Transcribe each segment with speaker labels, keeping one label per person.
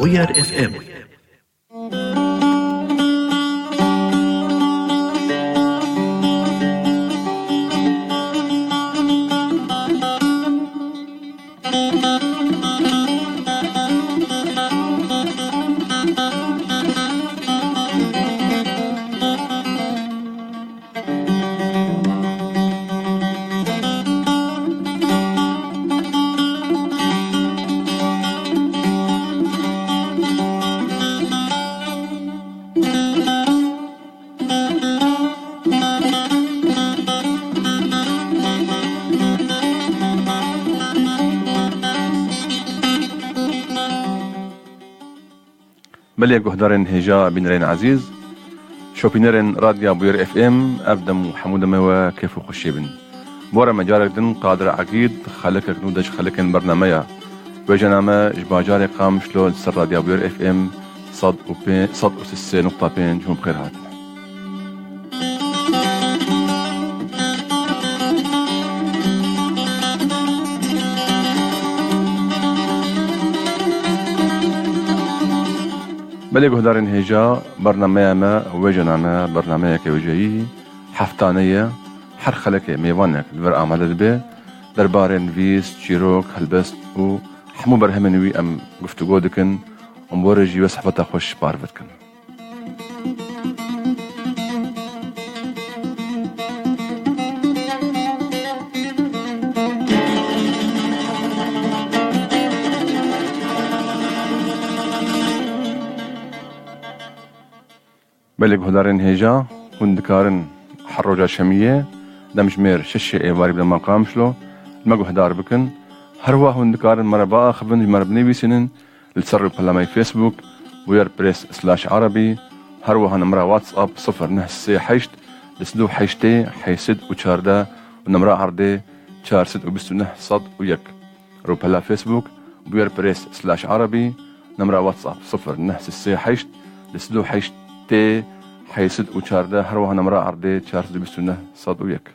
Speaker 1: بوير اف ام.
Speaker 2: بلي قهدرن هجاء بنرين عزيز شوبينرن راديو بوير اف ام ابدم وحمود موا كيف وخشيبن بورا مجارك دن قادر عقيد خلقك نودج خلقن برنامج وجنامه جباجار قام شلو سر راديو بوير اف ام صد وسس نقطة بين جم بخير هات بلي قهدرن هجا برنامج ما وجنامه برنامج كوجهي حفتانية حر خلقه ميوانك الور اعمال به دربارن فيس تشيروك هلبست و حمو برهمنوي ام گفتگو دکن ام بورجي وصحبتا خوش بارفتكن بلي قهدرن هجا وندكارن حروجا شمية دمجمير ششة ايواري بلا مقام شلو المقو هدار بكن هروا هندكارن مربا خبن مربني بيسنن لتصرف بلامي فيسبوك وير بريس /عربي هروا هنمرا واتساب 0 حيشت لسدو حيشتي حيسد وشاردا ونمرا عردي شارسد وبستو صد ويك رو بلا فيسبوك وير بريس /عربي نمرا واتساب 0 حيشت لسدو حيشتي حيسد وشاردا هروا هنمرا عردي شارسد وبستو صد ويك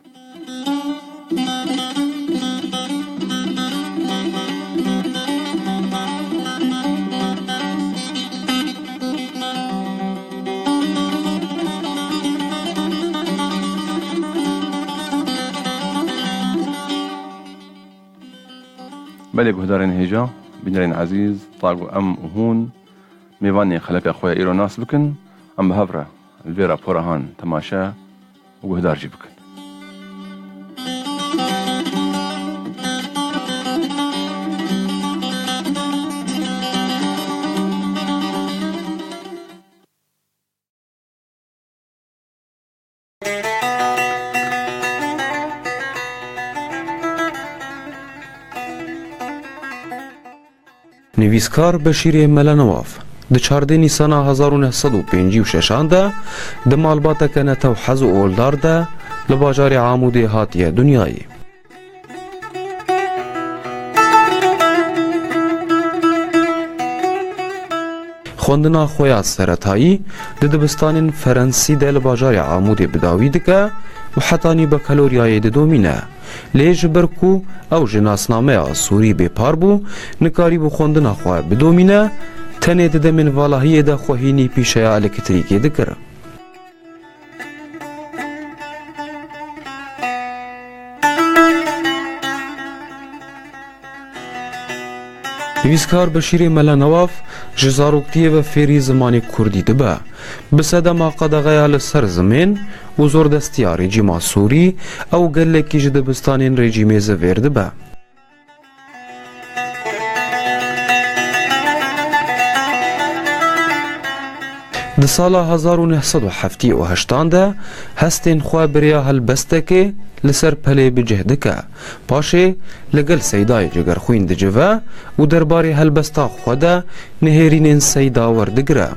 Speaker 2: بلي قهدرين هيجا بنرين عزيز طاقو ام وهون ميواني خلق اخويا ايرو ناس بكن ام بهفرة الفيرا بورهان تماشا وقهدار جي بكن
Speaker 3: نویسکار بشیر ملنواف د 14 نیسان 1956 ده د مالباته کنه و حز اولدار ده لباجار عمود هاتیه دنیایی خوندنا خویا سرطایی د دبستان فرانسی ده لباجار عمود بداوی دکه و حتانی با کالوریای د دومینه لیج برکو او جناسنامه سوری بپار بو نکاری بو خوندنا خواه بدومینه تنه ده من والاهیه ده خوهینی پیشه الکتریکی دکره نویسکار بشیر ملنواف جزاروکتیه و فیری زمانی کردی دبه بسده ما قدغه لسر زمین و زور دستیا رژیم سوری او گله کی جدبستان رژیم زویر دبه د سال 1978 ده هستین خو بریا هلبسته که لسر پله بجهده که پاشه لگل سیدای جگر خوین دجوه و درباری هلبستا خوده نهرینین سیدا وردگره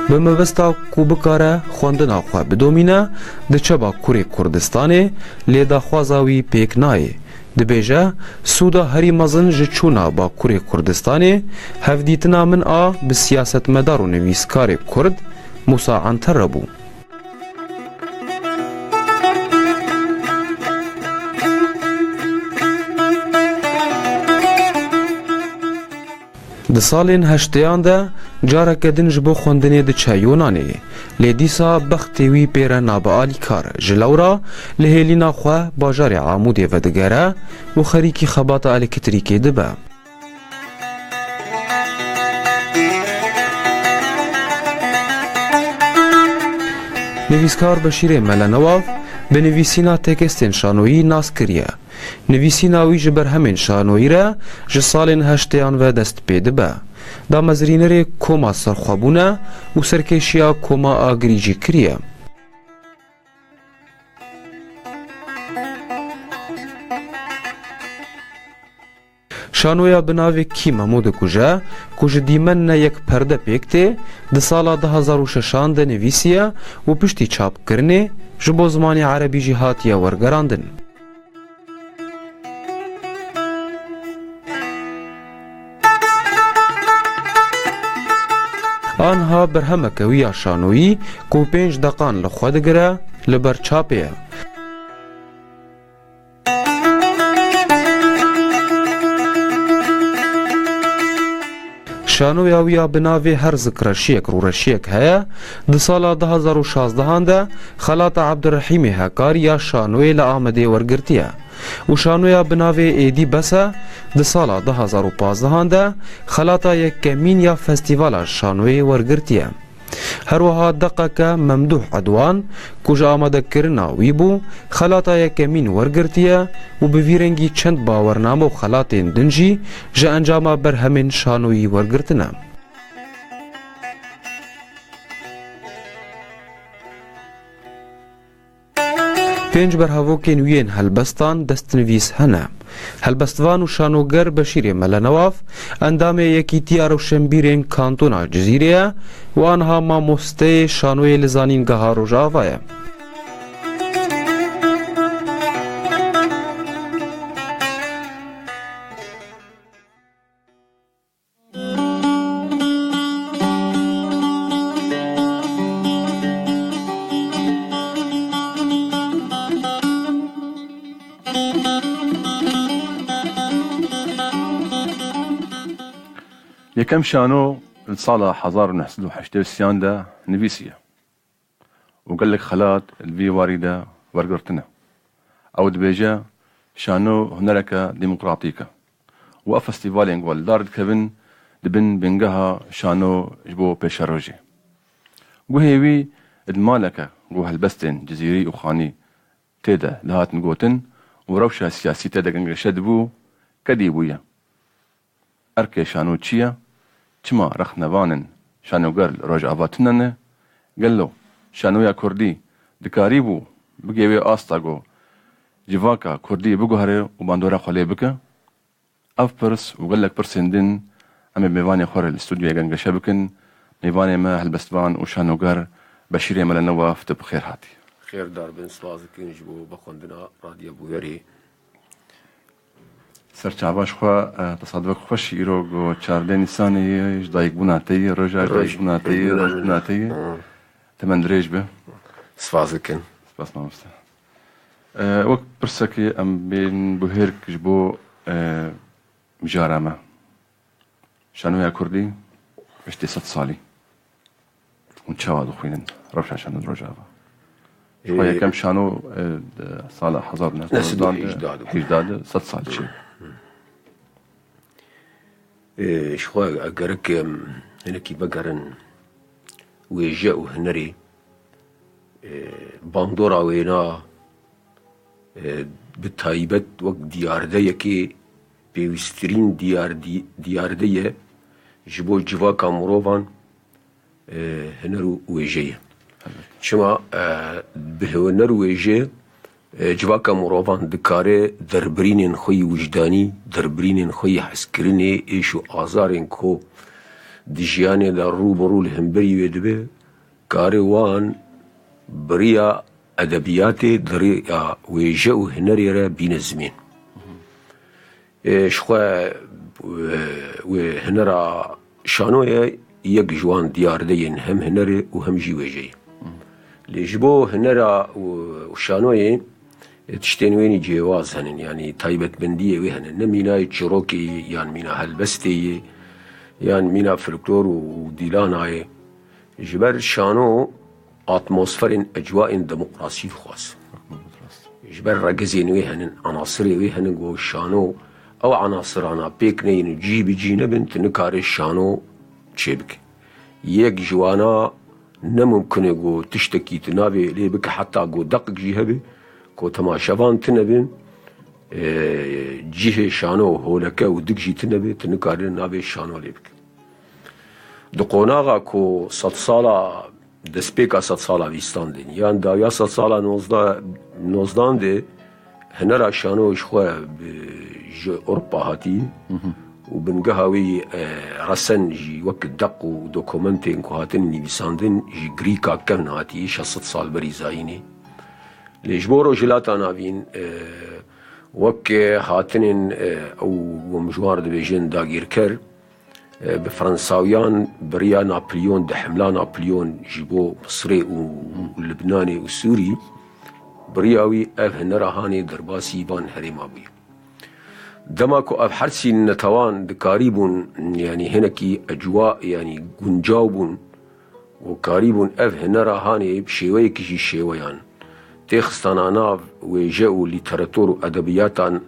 Speaker 3: به مبستا کو بکاره خواندنا خو بدومینه د چبا کوری کردستانه لیدا خوازاوی پیک نای دبیجه سودا هری مزن جچونا با کوری کردستانه هفدیتنا من به سیاست مدار و نویسکار کرد موسا عنتر ربو Di salên heşteyan de careke din ji bo xwendinê diçe Yunanê. Lê dîsa bextê wî pêre nabe alîkar. Ji lewra li hêlîna xwe bajarê Amûdê vedigere û xerîkî xebata elektrîkê dibe. Nivîskar Beşîrê Melenewav bi nivîsîna tekestên şanoyî nas kiriye. Nivîsîna wî ji ber hemên şanoyî re ji salên heşteyan ve dest pê dibe. Damezrînerê koma serxwebûne û serkêşiya koma agirî jî kiriye. Şanoya bi navê Kî Memo dikuje ku ji dîmen ne yek perde pêk tê di sala 2006 de nivîsiye û piştî çapkirinê ji bo zimanê erebî jî hatiye wergerandin. Anha berhemeke wî ya şanoyî ku 5 deqan li xwe digire li ber çapê ye. Şanoya wî ya bi navê Herzikreşiyek Rûreşiyek heye. Di sala 2016 de xelata Ebdirehîmê Hekarî ya şanoyê li Amedê wergirtiye û şanoya bi navê Êdî Bese di sala 2015 de xelata yekkemîn ya Festîvala Şanoyê wergirtiye. Her wiha deqeke Memduh Edwan ku ji amadekirina wî bû xelata yekkemîn wergirtiye û bi vî rengî çend bawername û xelatên din jî ji encama berhemên şanoyî wergirtine. Pênc berhevokên wî yên helbestan destnivîs hene. Helbestvan û şanoger Beşîrê Melenewav endamê Yekîtiya Rewşenbîrên Kantona Cizîrê ye û anha mamosteyê şanoyê li zanîngeha Rojava ye.
Speaker 2: Yekem şano sala 1988 de nivîsiye û gelek xelat li vî warî de wergirtine. Ew dibêje şano hunereke demokratîk e û ev festîvalên guheldar dikevin dibin bingeha şano ji bo pêşerojê. Guhê wî di maleke guhelbestên cizîrî û xanî tê de li hatin gotin û rewşa siyasî tê de gengeşe dibû kedî bûye. Erkê şano çi ye? Çima rexnevanên şanoger li Rojava tune ne? Gelo şanoya Kurdî dikarî bû bigê wê asta got civaka Kurdî biguhere û bandora xwe lê bike? Ev pirs û gelek pirsên din em ê mêvanê xwe re li stûdyoya gengeşe bikin. Mêvanê me helbestvan û şanoger Beşîrê Melenewav te bi xêr hatî.
Speaker 1: Xêrdar bin, spas dikin ji bo bixwendina Radyo Bûyerê.
Speaker 2: Serçava ji xwe tesadüfek xweş îro got 14 Nîsanê ye ji dayîkbûna te ye roja dayîkbûna te ye rojbûna te ye temen dirêj be.
Speaker 1: Spas dikin.
Speaker 2: Spas mamoste. Wek pirsekê em bên buhêrk ji bo mijara me. Şanoya Kurdî piştî 100 salî hûn çawa dixwînin rewşa şano di Rojava. Ji xwe yekem şano sala 1918 de 100 sal çi.
Speaker 1: Ji xwe gerek hinekî vegerin wêje û hunerê bandora wêna bi taybet wek diyardeyekê pêwîsttirîn diyarde ye ji bo civaka mirovan huner û wêje ye. Çima bi huner û wêje civaka mirovan dikare derbirînên xwe yî wijdanî, derbirînên xwe yî hezkirinê, êş û azarên ku di jiyanê de rûberû li hemberî wê dibe, karê wan biriya edebiyatê diriya wêje û hunerê re bîne zimên. Ji xwe wê hunera şanoye yek ji wan diyardeyên hem hunerê û hem jî wêjeyê. Lê ji bo hunera û şanoyê tiştên wênî cêwaz henin, yanî taybetmendiyê wê henin. Ne mînayê çîrokê yan mîna helbestê ye, يعني مينا فلكلور وديلان هاي جبر شانو اتموسفرين اجواء ديمقراطي خاص جبر رجزين ويهن عناصر ويهن جو شانو او عناصر انا بيكنين جيب جينا بنت نكار الشانو تشبك يك جوانا نممكن جو تشتكي تنابي لي بك حتى جو دق جيهبي كو تماشفان تنبين جيه شانو هولكا ودق جي تنبي تنكار نابي شانو لي بك دقوناغا كو 100 سالا دسبيكا 100 سالا ويستاندين يعني داويا 100 سالا نوزدان دي هنرا شانو اشخوا بجي اوروبا هاتي وبنقهاوي رسن جي وقت دق ودوكومنتين كو هاتن نيبيساندين جي غريكا كم هاتي 100 سال بريزايني ليجبورو جلاتا نابين وك هاتنين او ومجوار دبيجين داغير كر بفرنساويان بريا نابليون دحملا نابليون جيبو مصري ولبناني وسوري برياوي اف هنرا هاني درباسي بان هريمابي دماكو اف حرسي نتوان دكاريبون يعني هنكي اجواء يعني جنجاوبون وكاريبون اف هنرا هاني بشيوي كجي شيويان تيخستانا ناف ويجاو ليتراتور وادبياتان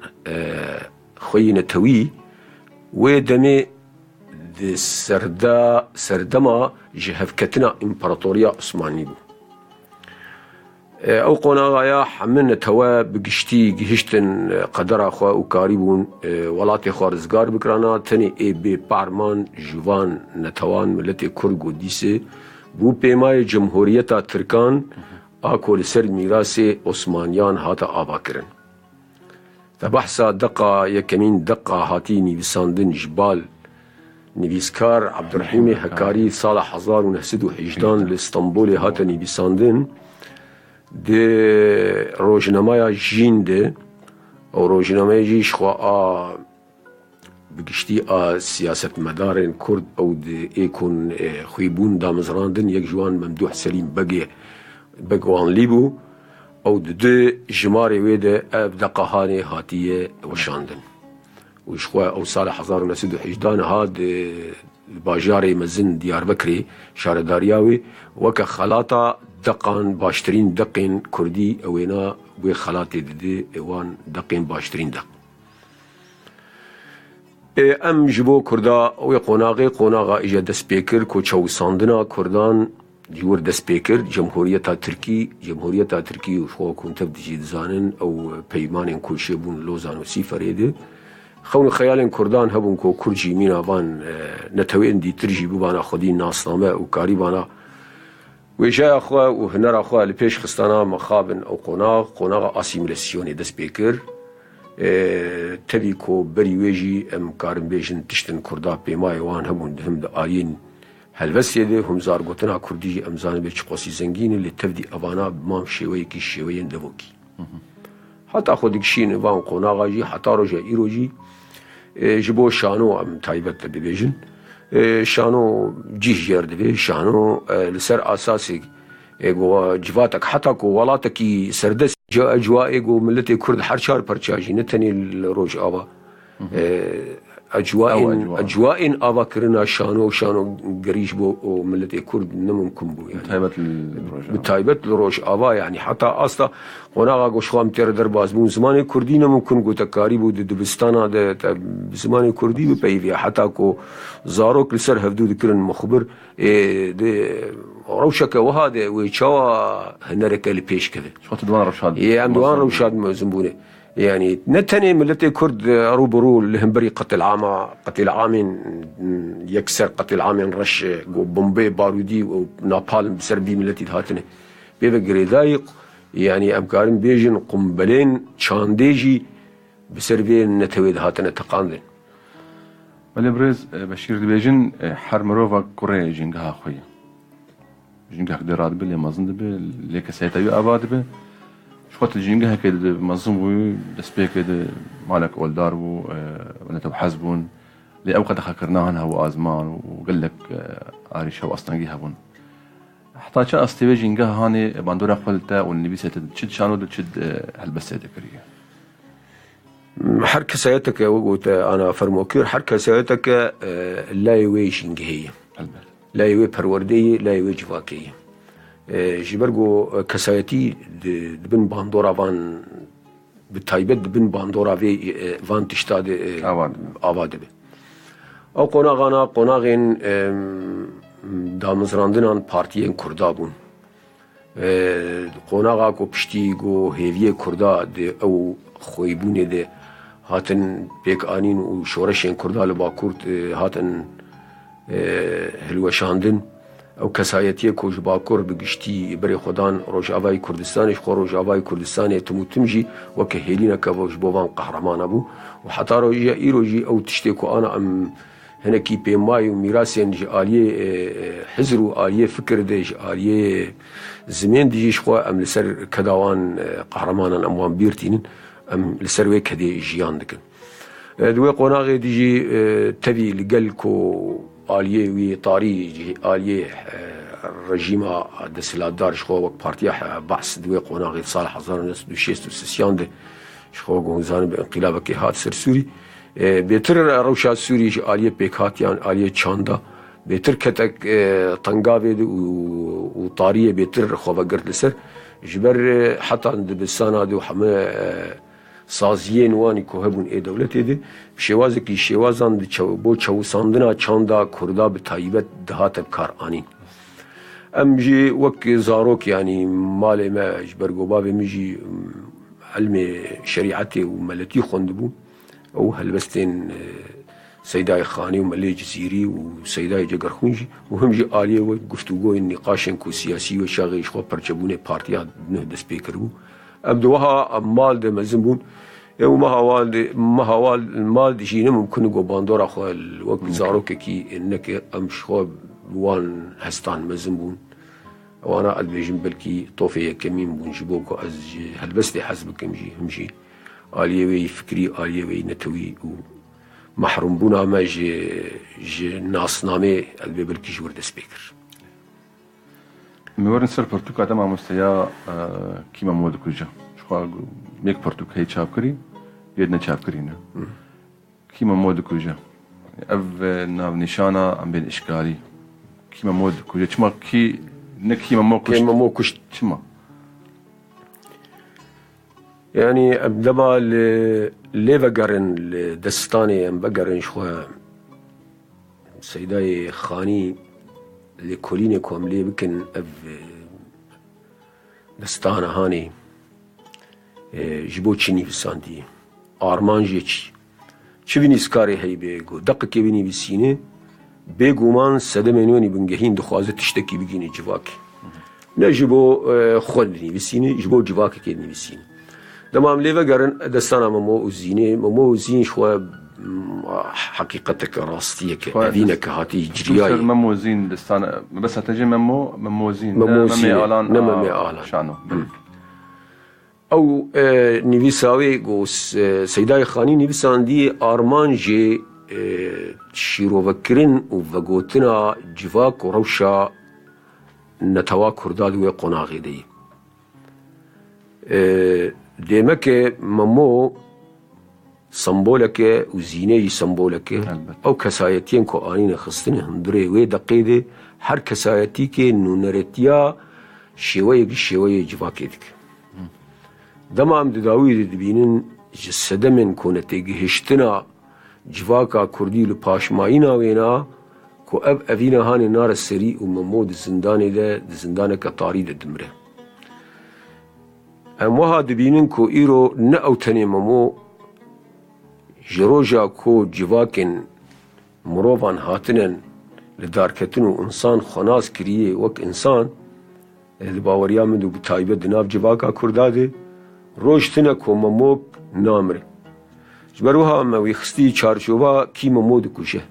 Speaker 1: خوين توي ودمي سردما جهفكتنا امبراطوريا عثماني بو او قناغايا حملنا توا بقشتي جهشتن قدر اخوا وكاريبون ولاتي خوارزگار بكرانا تني اي بي بارمان جوان نتوان ملتي كرغو ديسي بو بيماي جمهوريتا تركان اكو لسر ميراثي عثمانيان هاتا آباكرن فبحثا دقا يكمين دقا هاتيني بساندن جبال نویسکار عبدالرحیم حکاری سال 1918 لاسطنبول هاتنی بیساندن ده روزنامه جین ده او روزنامه جیش خوا بگشتی سیاست مدارن کرد او ده ایکون خویبون دامزراندن یک جوان ممدوح سلیم بگوان لیبو او ده جماری ویده دقاهانی هاتیه وشاندن وشخوا او سال 1918 هاد باجاري مزن ديار بكري شاردارياوي وك خلاطة دقان باشترين دقين كردي اوينا بو خلاطي دي اوان دقين باشترين دق ام جبو كردا وي قوناغا اجا دسبيكر كو چو ساندنا كردان جور دسبيكر جمهوريتا تركي وشخوا كنت بدي زانن او بيمان كوشيبون لوزان وسيفريده خون خيال كردان هبون كو كرجي مينا بان نتوي اندي ترجي ببانا خدين ناسنامه وكاري بانا ويجا اخوا وهنر اخوا لبيش خستانا مخابن او قناغ اسيميلاسيوني دس بيكر تبي كو بري ويجي ام كارم بيجن تشتن كردا بيماي وان هبون دهم داين هلبسيده هم زارغوتنا كردي امزان بيچ قوسي زنگين اللي تبدي ابانا بمام شوي كي شويين دبوكي حتى خودك شين وان قناغ جي حتى رجا ايروجي جبو شانو ام تايبت دبيجن شانو جيش يردبي شانو لسر اساسي ايغو جواتك حتى كو ولاتكي سردس جا اجواء ايغو ملتي كرد حرشار برشاجي نتني الروج ابا اجواء ابا كرنا شانو قريش بو ملتي كرد نممكن بو يعني بتايبت الروج ابا يعني حتى اصلا قناغا گوشخوام تر درباز بون زمان كردي نممكن گو تکاری بو دبستانا ده زمان كردي بپیوی حتى كو زاروك لسر هفدو دكرن مخبر ده روشك وهذا ويشوا هنرك اللي بيش كذا
Speaker 2: شو دوان روشاد
Speaker 1: ام دوان روشاد مزنبونه يعني نتني ملتي كرد روبرو لهمبري قتل عام يكسر قتل عام رش بومبي بارودي ونابال بسربي ملتي هاتني بيبقى دايق يعني امكارن بيجن قنبلين شانديجي بسربين نتويد هاتنا تقاندن
Speaker 2: والبرز بشير دبيجن حرمروفا كوريا جنگها خويا جنگها قدرات بل مازن دبل ليك سيتايو اباد به شوت الجنگها كد منظم بو دسبيك كد مالك اولدار بو ونتو حزبون لي اوقات خكرناها هو ازمان وقال لك اريشا واصلا جيهبون حتى شا استوي جنگها هاني باندورا قلتا والنبي ست تشد شانو تشد هلبسه ذكريه
Speaker 1: هر کسایتك وقوت أنا فرموكير هر كسایتك لا يوي شنجهية لا يوي پروردية لا يوي جواكية جبرگو کسایتی دبن باندورا وان بتایبت دبن باندورا وان تشتاد آواده به او قناغين دامزراندنان پارتیین کردا بون قناغا کو پشتی گو هیویه کردا ده او خویبونه ده هاتن پیک آنین و شورشین کردا لباکورت هاتن هلوشاندن او کسایتیه کو جباکور بگشتی بری خودان روجاوای کردستانش خو روجاوای کردستان تموتمجی وکه هیلینا که وجبوان قهرمان ابو و حتی روجی ایروجی او تشتی کو انا ام هناكي بيماي وميراثين آلية حزر وآلية فكر ديش آلية زمين ديش خوا ام لسر كداوان قهرمانا اموان بيرتين ام لسر ويك هدي جيان دكن دوي قناغي ديجي تبي لقلكو آلية وي طاري آلية الرجيمة دسلا دار شخوا وك بارتياح بحث دوي قناغي صالح هزار ناس دوشيست وسسيان دي شخوا قونزان بانقلابك هات سر سوري بهتر روشا سوری آلیه پیکاتیان آلیه چاندا بهتر کتک تنگاوی و طاریه بهتر خواه گرد لسر جبر حتی دبستانا دو همه سازیه نوانی که هبون ای دولتی ده شوازه که شوازان بو چوساندنا چاندا کردا به تایبت دهات کار آنین ام جی وک زاروک یعنی مال ما جبر گوباب میجی علم شریعتی و ملتی خوند بو او هلبستين سيداي خاني وملي جزيري وسيداي جگرخونجي وهم جي آلية وقفتوغو النقاشن كو سياسي وشاغي شخوا پرچبونه پارتيا نهدس بيكربو ابدوها مال ده مزنبون او مهوال المال دي جينا ممكن قو باندورا خوا الوقت زاروك كي انك امشخوا بوان هستان مزنبون وانا البيجن بلكي طوفية كمين بونجبوكو از هلبستي حسبك همجي آلیوی فکری آلیوی نتوی و محروم بونا ما جه ناسنامه البیبل کی جور دست بکر
Speaker 2: میورن سر پرتوک آدم آموستیا کیما مود کجا شخواه میک پرتوک هی چاپ کری ید نه چاپ کری نه کیما مود کجا او ناو نشانا ام بین اشکالی کیما مود کجا چما کی نه کیما مو کشت چما
Speaker 1: يعني ابدما لي بقرن دستاني ام بقرن شخوا سيداي خاني لكوليني كوم لي بكن اب دستانا هاني جبو چني بساندي آرمان جيچي چه بینی سکاری هی بگو دقیقی بینی بسینه بگو من 100 میلیونی بنگهین دخوازه تشتکی بگینی جواکی نه جبو خود بینی بسینه جبو جواکی که بینی بسینه دمام لیوه گرن دستانا ممو وزين شوى حقيقتك راستية كأذينك هاتي جرياي
Speaker 2: ممو زين دستانا بس هتجي ممو زين
Speaker 1: ممي آلان
Speaker 2: شانو
Speaker 1: او نویساوی گوس سیدای خانی نویسان دی آرمان جی شیروکرین و وگوتنا جواک و روشا نتوا کرداد و قناغی دی دیمک ممو سمبولک و زینه سمبولک او کسایتین کو آنین خستن هندره و دقیده هر کسایتی که نونرتیا شوی جواکی دیک دمام داوی دبینن جسده من کنته گهشتنا جواکا کردی لپاشمایینا وینا کو اوینا هانی نار سری و ممود زندانی ده زندان کتاری ده دمره اموها دبینن کو ایرو نه اوتنی ممو جروجا کو جواکن مروفان هاتنن لدارکتن و انسان خناس کریه وک انسان باوریا من دو بتایبه دناب جواکا کرداده روشتنا کو مموک نامره جبروها موی خستی چارچوبا کی ممود کشه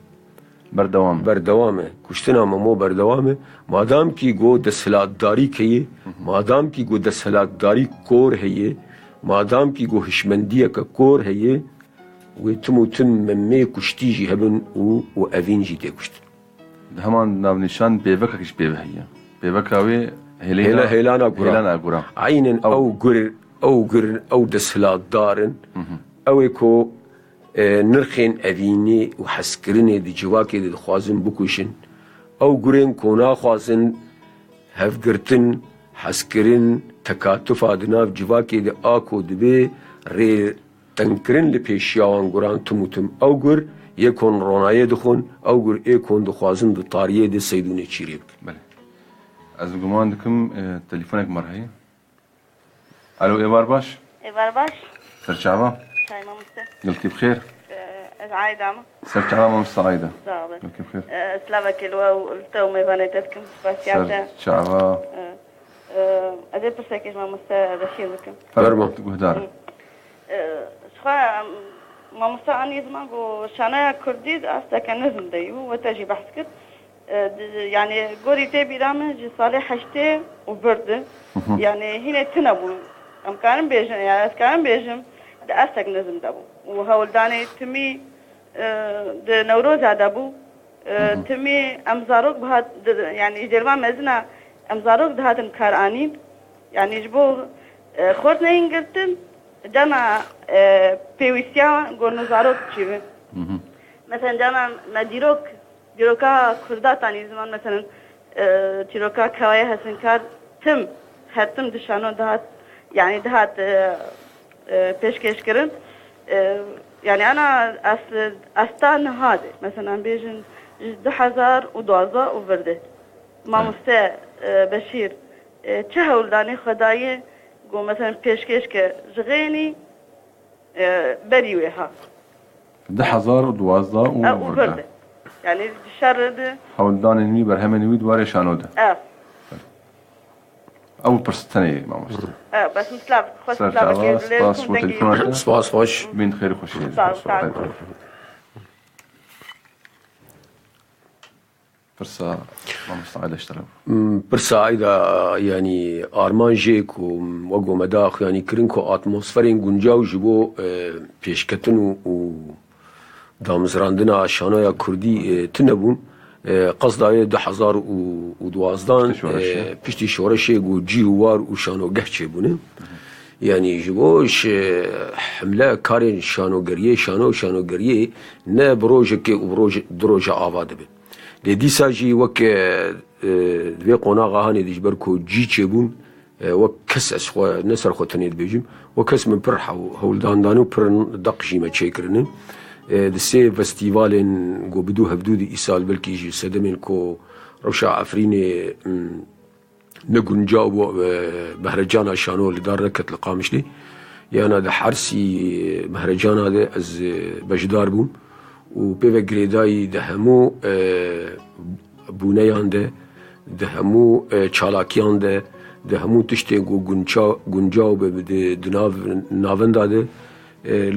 Speaker 1: بردوامه کشتنا ممو بردوامه مادام کی گو دسلاتداری کیه مادام کی گو دسلاتداری کور هیه مادام کی گو هشمندیه که کور هیه و تمو تم ممی کشتی جی هبن و اوین جی دی کشت
Speaker 2: همان ناو نشان بیوکا کش بیوه هیه بیوکاوی
Speaker 1: هیلانا گورا عینن او گر او دسلات دارن ئەوێ کۆ نرخێن ئەڤینێ و حەسکردنێ دی جیواکێ دەخوازن بکوشن ئەو گورێن کۆ ناخوازن هەفگرتن حەسکردن تەکاتوفا di nav civakê de a ku dibê rê tengkirin li pêşiyawan guran tim û tim ew gur yê kon ronayê dixwin ew gur ê kon dixwazin di tariyê de seydûnê çîrê bikin.
Speaker 2: بله از گمان دکم تلفنک مرهی الو ایوار باش
Speaker 4: إيوار باش
Speaker 2: سرچاوا
Speaker 4: شاي ما مستر
Speaker 2: قلتي بخير
Speaker 4: عايدة عم
Speaker 2: سرچاوا ما مستعيدة
Speaker 4: صعبة
Speaker 2: قلتي بخير
Speaker 4: سلافا كيلوا والتو ما فانيتتكم سباسيالتا
Speaker 2: سرچاوا
Speaker 4: أدي برساكيش ما مستر رشيد لكم
Speaker 2: فرما تقهدار
Speaker 4: شخوا ما مستر عني زمان قو شانايا كردي أستا كان نزم ديو وتاجي بحث كت يعني قولي تابي رامن جي صالح حشتي وبرد يعني هنا تنبو أم كان بيجم يعني كان بيجم ده أستك نزم دابو وهول داني تمي ده نوروز دابو تمي أمزاروك بهاد يعني جرما مزنا أمزاروك دهاتن كارانين يعني جبو خورت نين قلتن جانا بيويسيا قول نزاروك تشيبن مثلا جانا نديروك دیروکا کرداتانی زمان مثلا دیروکا کوای هستن کار تم هاتم دشانو دهات يعني دهات پیشکش کردن يعني أنا أستان هذا مثلا بيجن 2012 وبرده ما مستا بشير چهول داني خدايه قو مثلا پیشکش که جغيني بريوها
Speaker 2: 2012
Speaker 4: وبرده يعني الشر ده
Speaker 2: حولدان نوی برهم نوی دواره شانوده أول برستني ما مستر
Speaker 4: بس مسلاف خوش
Speaker 2: سلام سپاس و تلفنات
Speaker 1: سپاس خوش
Speaker 2: بين خير خوشی برسا ما مستعد اشترب
Speaker 1: برسا عيدا يعني آرمان جيك ووقو مداخ يعني كرنكو اتموسفرين گنجاو جبو پیشکتن و دامزراندنا شانایا کردی تنبون قصدای 2012 پشتی شورشی گو جیوار و شانوگه چه بونه يعني جبوش حملة كارين شانوگریه نه بروجك و بروج آواده بي لدي ساجي وك دوی قناغا هاني ديش بركو جي چه بون وك كس اسخوا نسر خوتنيد بيجم وكس من پر هولدان دانو پر دق جيمة چه کرنن دسي فستيفالين جو بدوها بدودي إيسال بلكي يجي سدمين كو روشا عفريني نقنجاو مهرجانا شانو اللي دار ركت لقامشلي يعني ده حرسي مهرجانا ده از بجدار بون و بيفا جريداي ده همو بونيان ده همو چالاكيان ده همو تشتين جو گنجاو ده ناوندا ده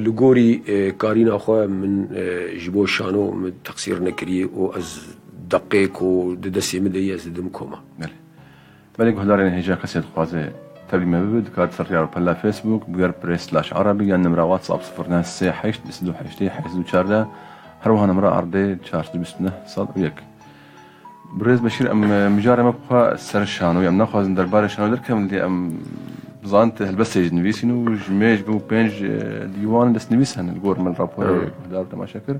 Speaker 1: لگوری کارینا خواه من جبو شانو من تقصیر نکریه و از دقیق و دستی مدهی از دم کما
Speaker 2: بله گهدارین هجا کسی خوازه تبلی ما ببید کارت سریار پلا فیسبوک بگر پرس /عربی یا نمرا واتساب 0938 22 هر وها نمرا عرضه 429 صد ويك بريز بشير ام مجارة مبقى سر الشانو ام ناخذ دربار الشانو دركم اللي ام زانت هالبسج نويسينو جميج بو بينج ديوان دس نويسهن الجور من رابور دار ما شكر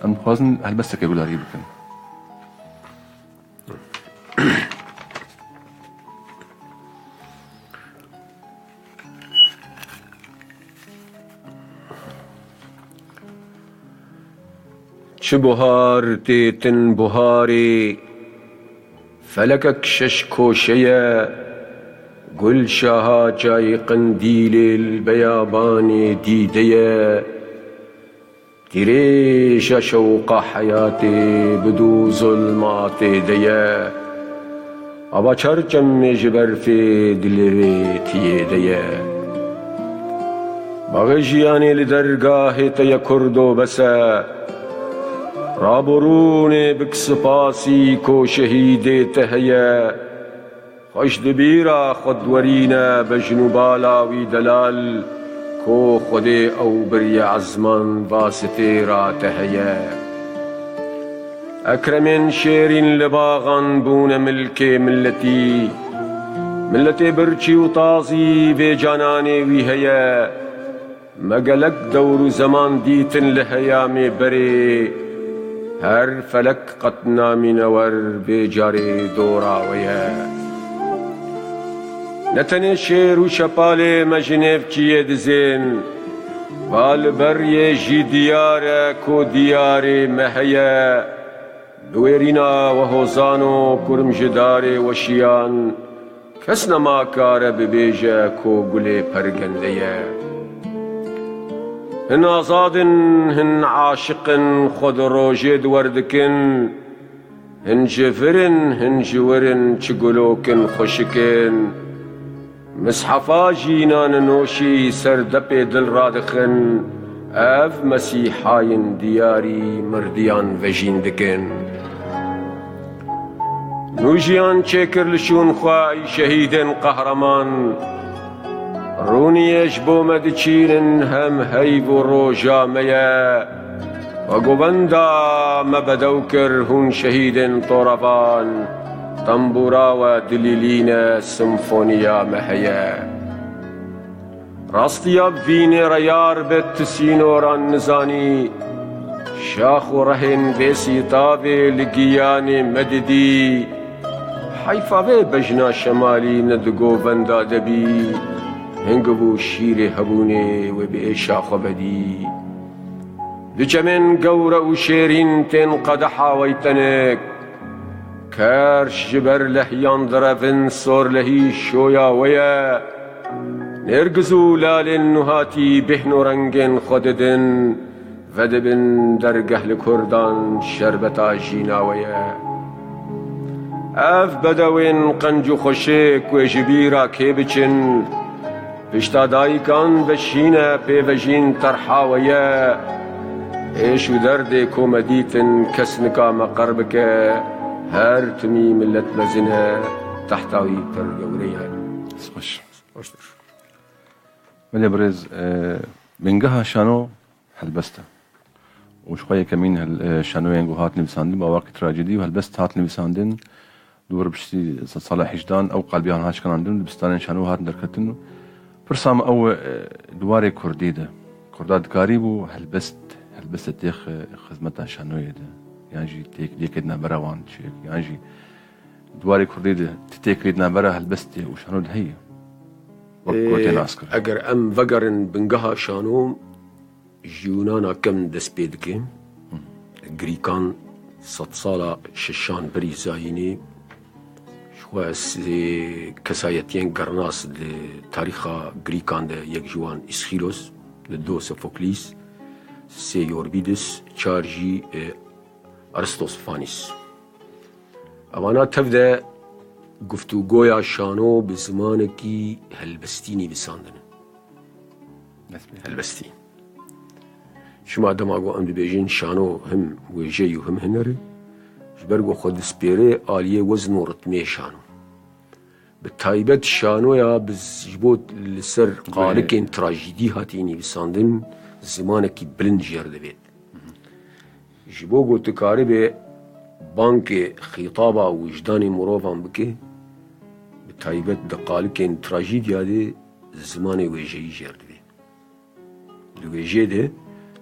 Speaker 2: ام خوازن هالبسك يقول هري بكن
Speaker 1: چه بهار تیتن بهاری فلکک شش کوشیه گل شاها جای قندیل البیابان دیده دیریش شوق حیات بدو ظلمات دیه آبا چرچم جبرف دلوی تیده باغجیانی لدرگاه تیا کردو بسه رابرون بک سپاسی کو شهید تهیه خوش دبیرا خودورین بجنوبالاوی دلال کو خود او بری عزمان واسطه را تهیه اکرمین شیرین لباغان بون ملک ملتی برچی و تازی و جانانی وی هیه مگلک دور و زمان دیتن لحیام بری هر فلک قط نامی نور بیجاری دوراویه نتنه شیر و شپال مجنب چیه دزین بالبری جی دیاره کو دیاری مهیه دویرینا و حوزانو کرم جداری وشیان کس نما کار ببیجه کو گل پرگنده هن آزادن هن عاشقن خود روجه دوردکن هن جفرن هن جورن چگلوکن خوشکن مصحفا جینان نوشی سر دپ دل رادخن اف مسیحاین دیاری مردیان وجین دکن نوجیان چکر لشون خواهی شهیدن قهرمان رونیش بومد چیرن هم هیب و روجامه و گوبندا مبدو کر هون شهیدن طرفان تنبورا و دلیلین سمفونیا مهیه راستیا بین ریار بت سینوران نزانی شاخ و رهن بیسی تابه لگیان مددی حیفا به بجنا شمالی ندگو بندا دبی هنگو شیر هبونه و به شاخ بدی دجمن گور و شیرین تن قدحا ویتنک کرش جبر لحیان درفن سور لحی شویا ویا نرگزو لال نهاتی بهن و رنگن خوددن ودبن در گهل کردان شربتا جینا ویا اف بدوین قنجو خوشک و جبیرا که بچن پشتا دایکان بشینه پیوژین ترحا ویا ایش و درد کومدیتن کس نکا مقرب که هر تمی ملت مزنه تحتوی پر گوریه
Speaker 2: خوش ولی برز بنگها شانو هلبسته وشوية كمين هالشانوين هات نبساندن بواقع تراجيدي وهالبست هات نبساندن دور بشتي صالح حجدان او قلبيان هاش كان عندن بستان شانو هات دركتن فرسام او دواري كرديده كرداد كاريبو هالبست تيخ خدمتها شانوية ده يعني جي تيك ديكدنا براوان تشيك يعني جي دواري كرديده تتيك ريدنا برا هالبست وشانو ده هي وقتين عسكر
Speaker 1: اگر ام وگرن بنگها شانو جیونانا کم دست پید که گریکان 100 سالا ششان بری زاینی شواس کسایتین گرناس ده تاریخا گریکان ده یک جوان اسخیلوس ده دو سفوکلیس سه یوربیدس چار جی ارسطوس فانیس اوانا تفده گفتوگویا شانو به زمانه کی هلبستینی بساندنه هلبستی شما دماغو ام دبیجین شانو هم ویجی و هم هنره جبرگو خود سپیره آلیه وزن و رتمه شانو به تایبت شانو یا بزجبوت لسر قالکین تراجیدی هاتینی بساندن زمانه کی بلند جرده بید جبوگو تکاری به بانک خطابه وجدان مروفان بکه به تایبت دقالکین تراجیدی هاده زمان ویجی جرده بید الویجی ده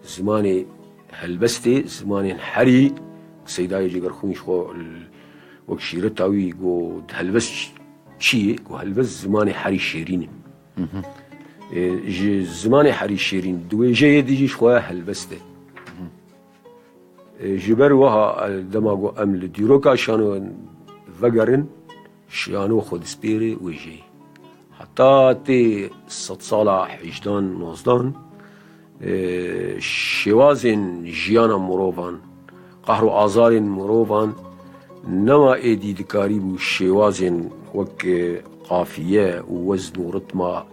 Speaker 1: زمان هلبسته زمان حري سيداي جگر خونش خو وقت شيرتاوي جو هلبس شيء جو هلبس زمان حري شيرين زمان حري شيرين دوي جاي ديجيش خو هلبسته جبر وها دماغو امل ديروكا شانو وگرن شانو خود سبيري ويجي حتى تي 100 سالا حجدان نوزدان شوازن جیانا مروفان قهر و آزار مروفان نما ایدی دکاری بو شوازن وک قافیه و وزن و رتما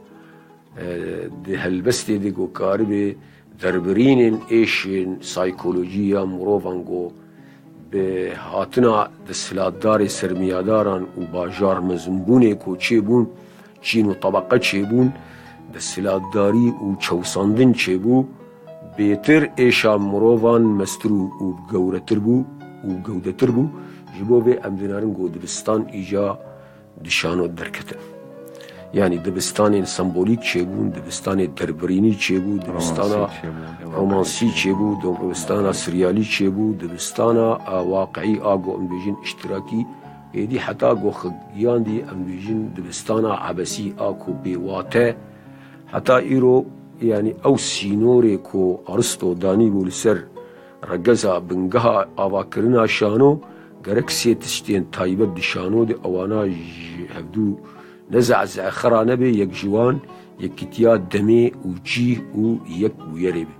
Speaker 1: ده هلبستی دیگو کاری به دربرین ایشن سایکولوژیا مروفان گو به هاتنا دستلاتدار سرمیاداران و باجار مزنبونه کو چه بون چین و طبقه چه بون دستلاتداری و چوساندن چه بو بیتر ایشا مروفان مسترو و گورتر بو و گودتر بو جبو به امدنارن گو دبستان ایجا دشانو درکتن yani dibistanên sembolîk çêbûn, dibistanê derbrînî çêbû, dibistana romansî çêbû, dibistana siryalî çêbû, dibistana waqeî a got em dibêjin iştirakî, êdî heta got xigiyan dî em dibêjin dibistana ebesî a ku bêwate, heta îro yani ew sînorê ku Aristo danîbû li ser regeza bingeha avakirina şano, gerek sê tiştên taybet di şano de ewana ji hevdû nezezê xera nebe, yek ji wan yekîtiya demê û cîh û yek bûyerê be.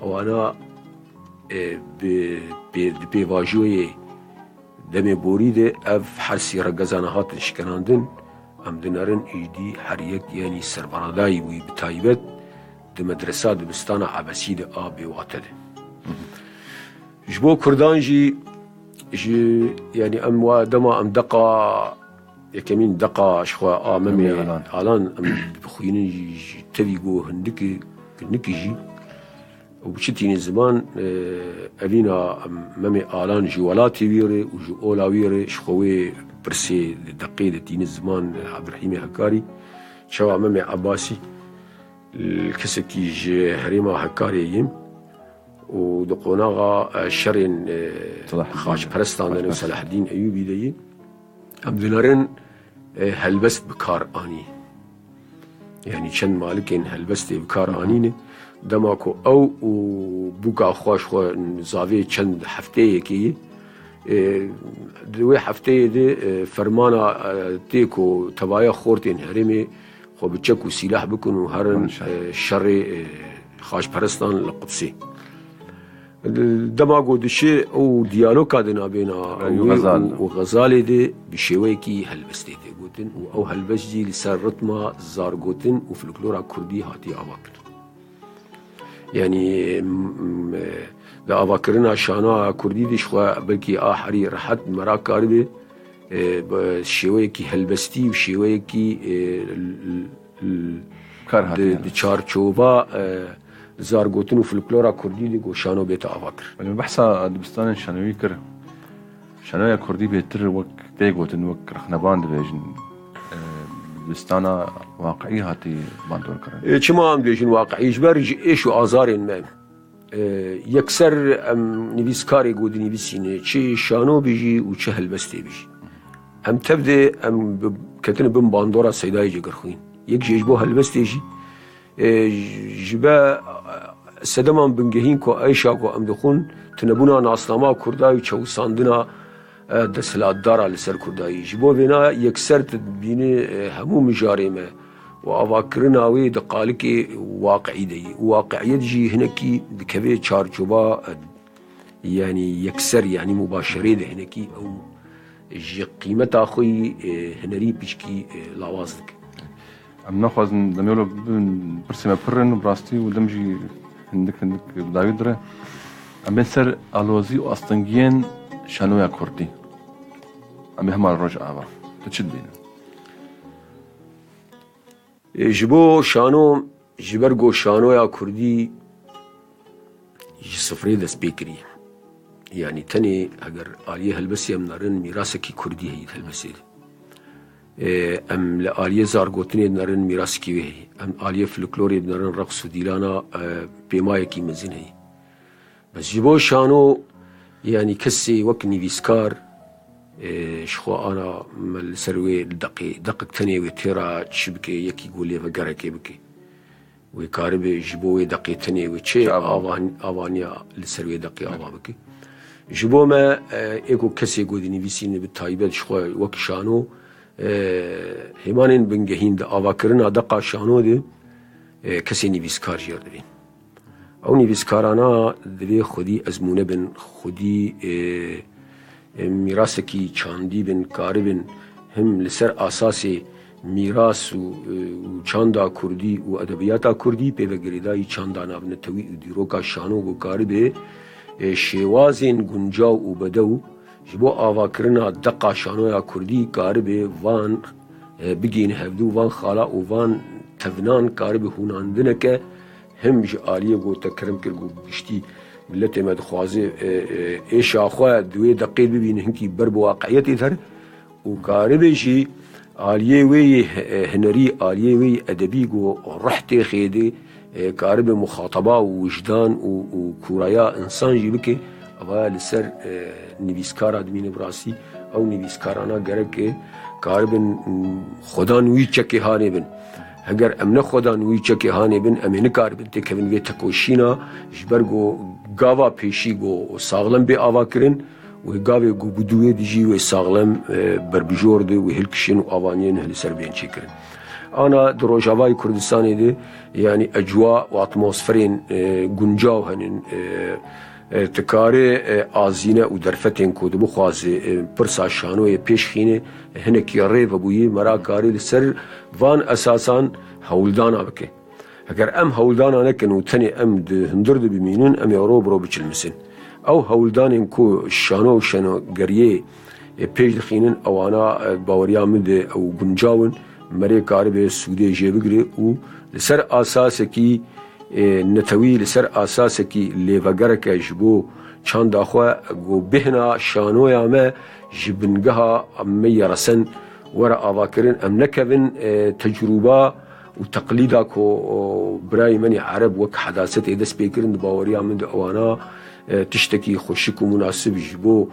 Speaker 1: Ewana di pêvajoyê demê borî de ev hersî regezan hatin şikenandin, em dinerin êdî her yek yanî serbaradayî wî bi taybet di medresa dibistana ebesî de a bêwate de. Ji bo Kurdan jî yani em wa dema em deqa yekemîn deqa ji xwe a memê alan em bixwînin ji tevî got hindikî jî û bi çi tînî ziman evîna memê alan ji welatê wî re û ji ola wî re ji xwe wê pirsê li deqê de tînî ziman Ebdurhîmê Hekkarî çawa memê Ebasî kesekî ji herêma Hekkarê yêm û di qonaxa şerên xaçperestan de Selaheddîn Eyyûbî de yê em dinerin helbest bi kar anî. Yani çend malikên helbestê bi kar anîne dema ku ew û bûka xwe ji xwe zavê çend hefteyekê yê di wê hefteyê de fermana tê ku tevaya xortên herêmê xwe bi çek û sîlah bikin û herin şerê xaçperestan li Qudsê. Dema got dişê ew diyaloga di navbêna û Xezalê de bi şêweyekî helbestê tê gotin û ew helbest jî li ser ritma zargotin û folklora Kurdî hatiye avakirin. Yani di avakirina şana Kurdî de ji xwe belkî a herî rehet merak karibe şêweyekî helbestî û şêweyekî di çarçova zargotin û folklora Kurdî de got şano bête avakir.
Speaker 2: بحثا دبستانên şanoyî kir şanoya Kurdî bêtir wek tê gotin wek rexneban dibêjin dibistana waqeî hatî bandorkirin.
Speaker 1: Çima em dibêjin waqeî ji ber ji êş û azarên me yekser em nivîskarê got dinivîsîne çi şano bijî û çi helbestê bijî. Em tev de em ketine bin bandora seydayê cigirxwîn. Yek jî ji bo helbestê jî ji be sedeman bingehîn ku êşa ku em dixwin tunebûna nasnama Kurdayî çewsandina desthilatdara li ser Kurdayî. Ji bo vêna yekser dibînî hemû mijarê me û avakirina wê di qalikê waqeî de yê. Waqeiyet jî hinekî dikeve çarçoba yani yekser yani mübaşerê de hinekî ew ji qîmeta xwe hinerî pîşkî lawaz dike.
Speaker 2: Em naxwazin demêlo bibin pirsê me pirin û rastî û dem jî hindik bidawî dire. Em bên ser alozî û astengiyên şanoya Kurdî. Em ê hema roj ava. Tu çi dibîne?
Speaker 1: Ji bo şano ji ber got şanoya Kurdî ji sifrê dest pê kiriye. Yani tenê eger aliyê helbestê em nerin mîrasekî Kurdî heye helbestê de. Em li aliyê zargotinê nerin mîrasekî wê heye. Em aliyê folklorê nerin reqs û dîlana pêmayekî mezin heye. Bes ji bo şano yani kesê wek nivîskar ji xwe ana me li ser wê deqek tenê wê têra çi bike yekî got lêvegerekê bike. Wê karibe ji bo wê deqê tenê wê çê avaniya li ser wê deqê ava bike. Ji bo me êko kesê got dinivîsîne bi taybet ji xwe wek şano hêmanên bingehîn di avakirina deqa şano de kesê nivîskar jêr dibin. Ew nivîskarana divê xwedî ezmûne bin, xwedî mîrasekî çandî bin, karibin him li ser asasê mîras û çanda Kurdî û edebiyata Kurdî pêvegirêdayî çanda navnetewî û dîroka şano got karibê şêwazên guncaw û bedew ji bo avakirina deqa şanoya Kurdî karibê van bigîn hevdû van xala û van tevnan karibê hûnandineke him ji aliyê got te kirim kir got giştî milletê me dixwaze êşa xwe di wê deqê bibîne hinkî ber bi waqeiyetê der û karibê jî آلیه وی هنری آلیه وی ادبی گو رحت خیده کارب مخاطبه و وجدان و کوریا انسان جی بکه اول لسر نویسکار آدمین براسی او نویسکارانا گرب که کارب خدا نوی چکی هانه بن اگر امن خدا نوی چکی هانه بن امن کاربن تکون وی تکوشینا جبرگو گاوا پیشی گو ساغلم بی آوا کرن و گاوی گو بدوی دیجی و ساغلم بربجور ده و هلکشین و آوانین هل سر بین چی کرن انا در روجاوای کردستان ده یعنی اجواء و اتماسفرین گنجاو هنن تکاره آزینه و درفتین کود بخواز پرسا شانوی پیشخینه هنکی ریو بویی مرا کاری لسر وان اساسان هولدانا بکه اگر ام هولدانا نکن و تنی ام ده هندرد بمینون ام یارو برو بچلمسن او هولدانین کو شانو گریه پیش دخینن اوانا باوریا مده او گنجاون مری کاری به سوده جیبگری و لسر اساس کی نتوی لسر اساس کی لیوگرک جبو چند اخوا گو بهنا شانویا ما جبنگها میرسن ورا آواکرین ام نکوین تجربه و تقلیدا کو برای منی عرب وک حداثت دس بیکرن باوریا من اوانا تشتکی خوشک و مناسب جبو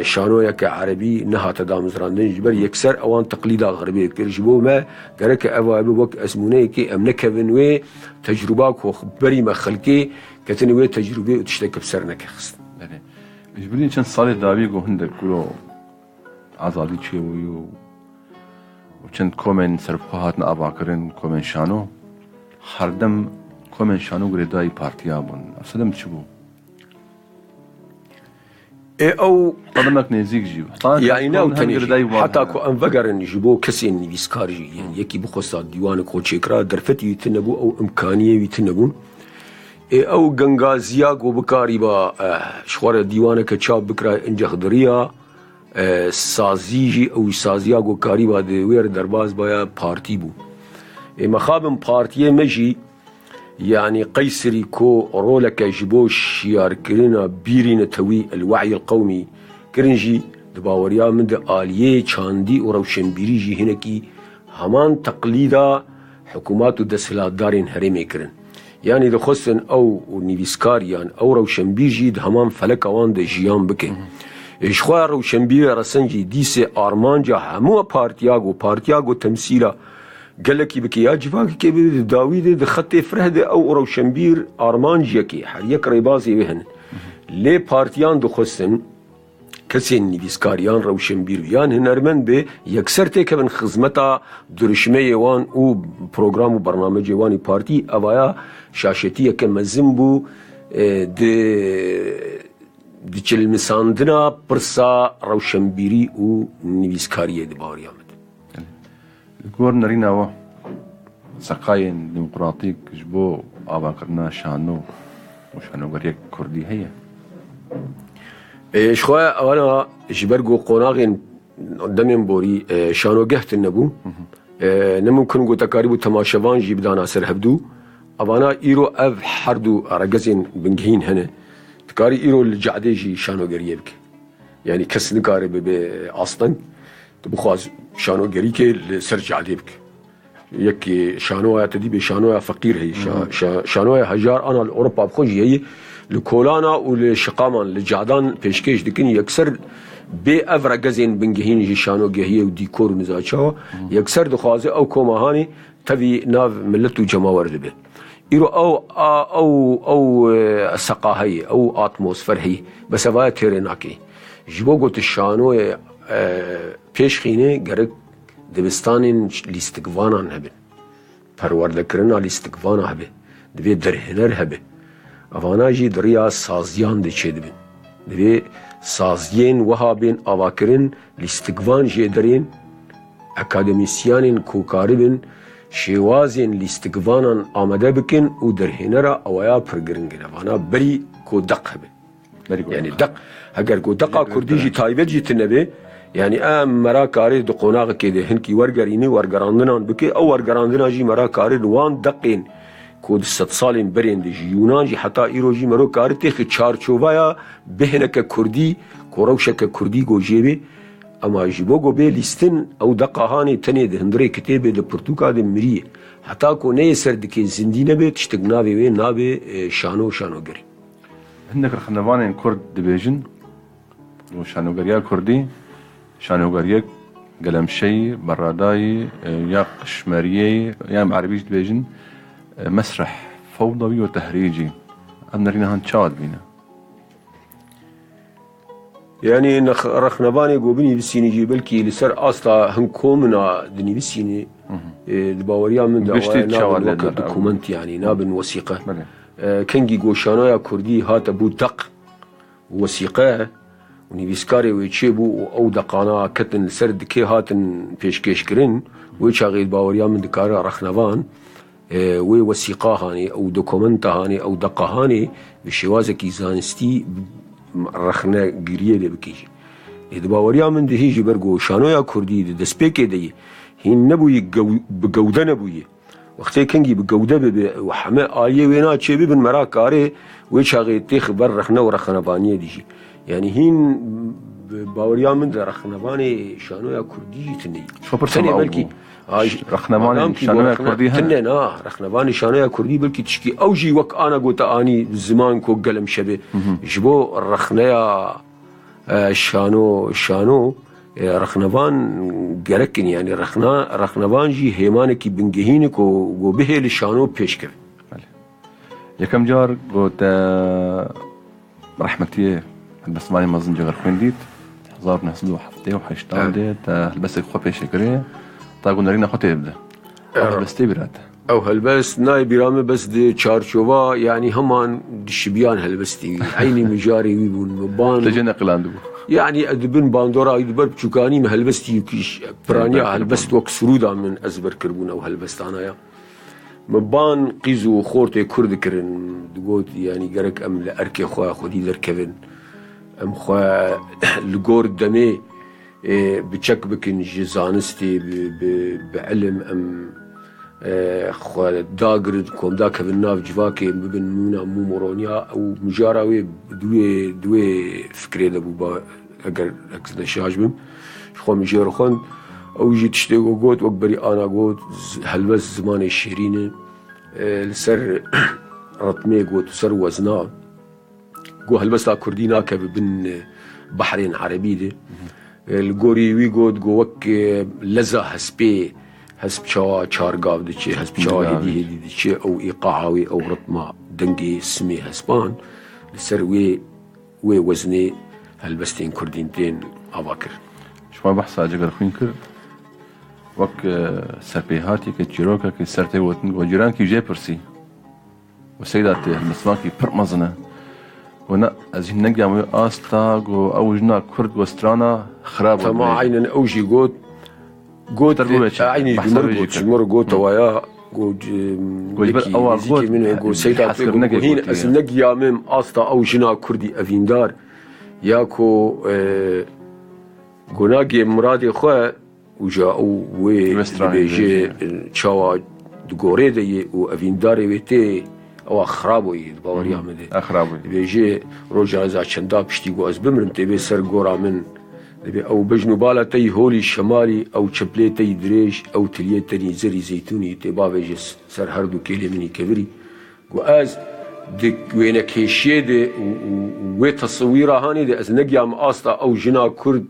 Speaker 1: شانویا که عربی نهات دامزراندن جبر یکسر اوان تقلیدا غربی کر جبو ما گرک اواب وک اسمونه کی ام نکوین و تجربه کو بری ما خلکی کتنی و تجربه تشتک بسر نکخست
Speaker 2: بله جبرین چند سال داوی گو هندر کلو آزادی چی ویو و چند کومن سرپاهات نآبا کرن کومن شانو هر دم کومن شانو گردای پارتیا بون اصلا چی بو
Speaker 1: او
Speaker 2: قدمك نزيك جيب
Speaker 1: يعني ناو تني حتى كو انفجرن يجيبو كسي نيفيسكار يعني يكي بخصا ديوان كو تشيكرا درفتي يتنبو او امكانيه يتنبون او غنغازيا غو بكاري با شوار ديوان كتشاب بكرا انجخدريا سازيجي او سازيا غو كاري با دي وير درباز بايا بارتي بو مخابم بارتيه مجي يعني قيسري كو رولك جبو شيار كرنا بيرين توي الوعي القومي كرنجي دباوريا من آلية چاندي وروشن بيريجي هنكي همان تقليدا حكومات ودسلات دارين هرمي كرن يعني دخصن او نيفيسكاريان او روشن بيرجي همان فلك اوان ده جيان بكن اشخوا روشن بير رسنجي ديسي ارمانجا همو بارتياغو تمثيلا قال لك بك يا جفاك كيف داوود خط فرهد او روشنبير ارمانجيكي حريك ريبازي وهن لي بارتيان دخسن كسين نيفيسكاريان روشنبير يان هنرمن به يكسر تكبن خدمتا درشمه وان او بروجرام و برنامج واني بارتي اوايا شاشتيه كمزمبو دي چلمساندنا برسا روشنبيري او نيفيسكاريه دي باوريا
Speaker 2: گور نرينا و سقاين ديمقراطيك جبو آبا کرنا شانو وشانو گريك كردي هي
Speaker 1: شخواه اوانا جبرگو قوناغين دمين بوري شانو گهت النبو نممكن قو تكاريبو تماشوان جيبدانا سر هبدو اوانا ايرو اف حردو ارقزين بنجهين هنا تكاري ايرو الجعدي جي شانو گريبك يعني كس نكاري اصلا بخواز شانو گری که لسر جعلی بک یکی شانوها تدی به شانوها فقیر هی شانوها هجار انا الاوروبا بخوجی هی لکولانا و لشقامان لجعدان پیشکش دکن یکسر بی افرا گزین بنگهین جی شانو گهیه و دیکور و مزاچاوا یکسر دخوازه او کوماهانی تبی ناو ملت و جماور دبه ایرو او سقاهی او اتمسفر هی بس اوای تیرناکی جبو گوت شانوه پیشخینه گرک دبستانین لیستگوانان هبه پرورده کرنا لیستگوانا هبه دوی درهنر هبه اوانا جی دریا سازیان ده چه دبین دوی سازیین وها بین آواکرین لیستگوان جی درین اکادمیسیانین کوکاری بین شیوازین لیستگوانان آمده بکن و درهنر اوایا پرگرنگن اوانا بری کو دق هبه يعني دق اگر کو دقا کردی جی تایبت جی تنبه يعني مرا كاري دو قوناغ كده هنكي ورغريني ورغراندنان بكي او ورغراندنا جي مرا كاري وان دقين كود 100 سالين برين دي يونان جي حتى ايرو جي مرو كاري تخ چارچوبايا بهنك كردي كوروشك كردي گو جيبي اما جيبو قوبي ليستن او دقهاني تاني ده هندري كتابه ده برتوكا ده مريه حتى كو نيسر دكي زندينه بي تشتقنابي وين نابي شانو قري
Speaker 2: هندك رخنوانين كرد دبيجن وشانوغريا كردي شانوغريا قلمشي براداي يا قشمرية يا عربيش دبيجن مسرح فوضوي وتهريجي أمنرينا هنشاد بينا
Speaker 1: يعني رخنباني قوبني بسيني جيبلكي لسر أستا هنكومنا دني بسيني دباوريا من دواء نابن دوكومنت يعني نابن وثيقة كنجي قوشانايا كردي هات أبو دق وثيقة ونيفيسكاري ويتشيبو أو دقانا كتن سرد كي هاتن بيشكيش كرين ويتشاغيد باوريا من دكارا رخنبان ووثيقة هاني أو دوكومنتا هاني أو دقا هاني بشوازكي زانستي رخنا قريه اللي بكيجي إذا باوريا من ده هيجي برقو شانويا كردي ده دسبيكي دي هين نبوي بقودة نبوي وقتي كنجي بقودة وحماء آلية وينا تشيبي بن مراك آري ويشاغي تيخ بر رخنا ورخنبانية ديجي يعني هين باوريا من ده رخنباني شانويا كردي تني
Speaker 2: شو برسل بلكي رخنباني شانويا كردي
Speaker 1: تنين رخنباني شانويا كردي بلكي تشكي أوجي وك أنا قلت آني زمان كو قلم شبه جبو الرخنيا شانو رخنبان قركن يعني رخنبان جي هيمانكي بنجهينك و به لشانو بيشكر
Speaker 2: يكم جار قلت رحمتي بس ماني مازن جغر خوينديت حزار نحسدو حفتي وحيشتان ديت هلبس خو بيشكريه طاقو نرينا خو تبدا بس تبرات
Speaker 1: او هلبس ناي برامه بس دي تشارشوفا يعني همان الشبيان هلبستي عيني مجاري ويبون مبان
Speaker 2: تجينا قلاندو
Speaker 1: يعني ادبن باندورا يدبر بشوكاني ما هلبستي كيش برانيا هلبست وك سرودا من ازبر كربون او هلبستانايا مبان قيزو خورتي كرد كرن دقوت يعني قرك ام لاركي خوا خدي دركبن ام خوا لقور دمي بچك بكن جزانستي بعلم ام خوا داغرد كوم دا كبن ناف جواكي ببن مونا مو مورونيا او مجاراوي دوي فكري دبوبا اگر اكسدا شاجبم خوا مجير خون او جي تشتي قوت وقبري انا قوت هلبس زمان الشيرين لسر رتمي قوت وسر وزنا قو هلبس لا كردينا كبن بحرين عربي دي الگوری وی گود گوک لزا هسپی هسپ چارگاو دچه هسپ چاهدی دچه او ایقاعاوی او رتما دنگی سمی هسپان لسر وی وزنی هلبستین كردين تين أباكر.
Speaker 2: شو بحث أجر خوين كر وك سربيهاتي كتجروكا كسرتي وجيران كي جيبرسي وسيدات المسمان كي برمزنا ونا أزين نجيم أستاغ وأوجنا كرد وسترانا خراب.
Speaker 1: فما عين أوجي قوت عيني جمر قوت ويا قوت سيدات هين أزين نجيم أستا أوجنا كردي أفيندار ياكو قناقي مرادي خواه وجاءوا ويجي تشاوا دقوري دي وأفينداري ويتي او خرابوي باوري عمدي
Speaker 2: اخرابوي
Speaker 1: بيجي روجا za چندا پشتيگو از بمرن تبي سر گورا من او بجنو بالا تي هولي شمالي او چپليتي دريش او تليتني زري زيتوني تبا بيجي سر هر دو كيلي مني كبري گو از دك وين كيشيد و تصويره هاني دي از نگيام استا او جنا كرد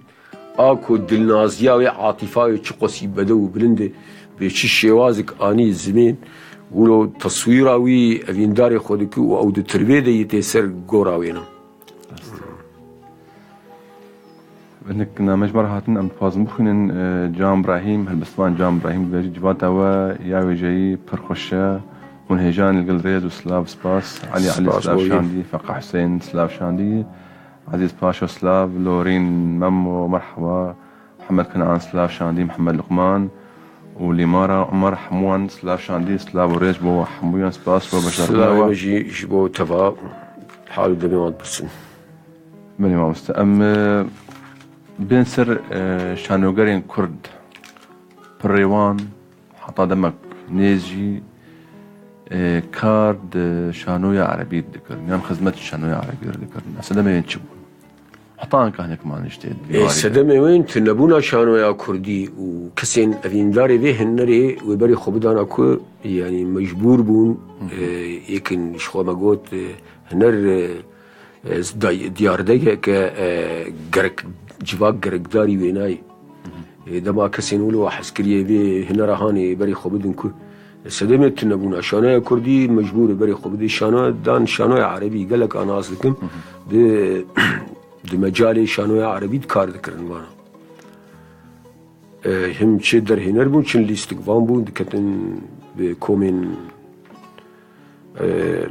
Speaker 1: اكو دلنازيا و عاطفه چقسي بدو بلند بيچي شوازك اني زمين ولو تصويراوي افينداري خودكو او دو تربيده يتسر غوراوينا
Speaker 2: انك مجمر هاتن ام فازم بخين جام ابراهيم هالبسمان جام ابراهيم بيجي جواتا و ياوي جاي برخشه منهجان القلريز وسلاف سباس علي سلاف شاندي فقع حسين سلاف شاندي عزيز باشا سلاف لورين ممو مرحبا محمد كنعان سلاف شاندي محمد لقمان وليمارا عمر حموان سلاف شاندي سلاف وريج بو حمويان سباس بو بشار
Speaker 1: سلاف يجي جبو تفا حالو دميوات بسن
Speaker 2: بني ما مستأم بين سر شانوغرين كرد بريوان حطا دمك نيجي كارد شانويا عربي ذكر نعم خدمة الشانويا عربي ذكر أسدا ما ينشبون حطان كهنك ما نشتد
Speaker 1: سدم وين تنبونا شانو يا كردي وكسين أفينداري به هنري وبري خبدانا كو يعني مجبور بون يمكن شخو ما قلت هنر ديار دقيقة كجرك جواك جرك داري ويناي دما كسين ولو حسكريه به هنر هاني بري خبدن كو سدم تنبونا شانو يا كردي مجبور بري خبدي شانو دان شانو يا عربي قال لك أنا أصلكم مجال شانوی عربی کار دکرن وانا هم چه در هنر بون چن لیستگوان بون دکتن به کومین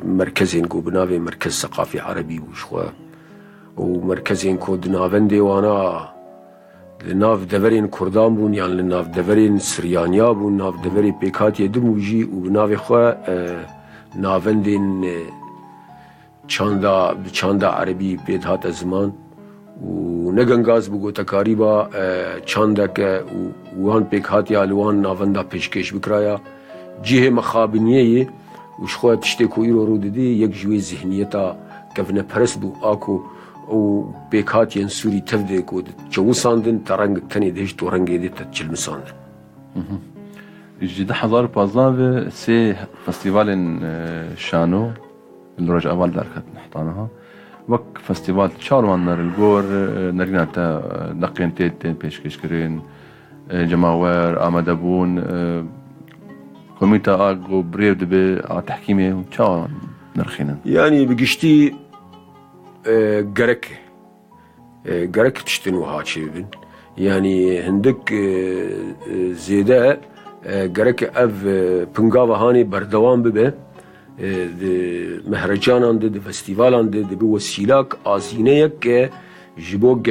Speaker 1: مرکزین کو بناوی مرکز ثقافی عربی بوشخوا و مرکزین کو دناون دیوانا لناف دورین کردان بون یعنی لناف دورین سریانیا بون ناف دوری پیکاتی دموجی و بناوی خوا ناوندین چاندا عربی بیدهات زمان و نگنگاز بگو تکاری با چانده که وان پیک هاتی آلوان ناونده پیشکش بکرایا جیه مخابنیه وش خواهد تشتی که ایرو رو دیدی یک جوی ذهنیتا کفنه پرست بو آکو او پیک هاتی انسوری تفده که جو ساندن ترنگ تنی دیش تو رنگی دی تچل ساندن
Speaker 2: جدا 2015 سي فستيفال شانو اللي رجع أول داركت نحطانها وك فستيفال شاروان نار الجور نرجع تا دقين تين بيش كشكرين جماوير آمدابون كوميتا آجو بريف دبي تحكيمي شاروان نرخينا
Speaker 1: يعني بقشتي جرك تشتنو هاتشي بن يعني هندك زيادة جرك اف بنجاوا هاني بردوام ببه مهرجانان ده فستیوالان ده به وسیلک آزینه که جبو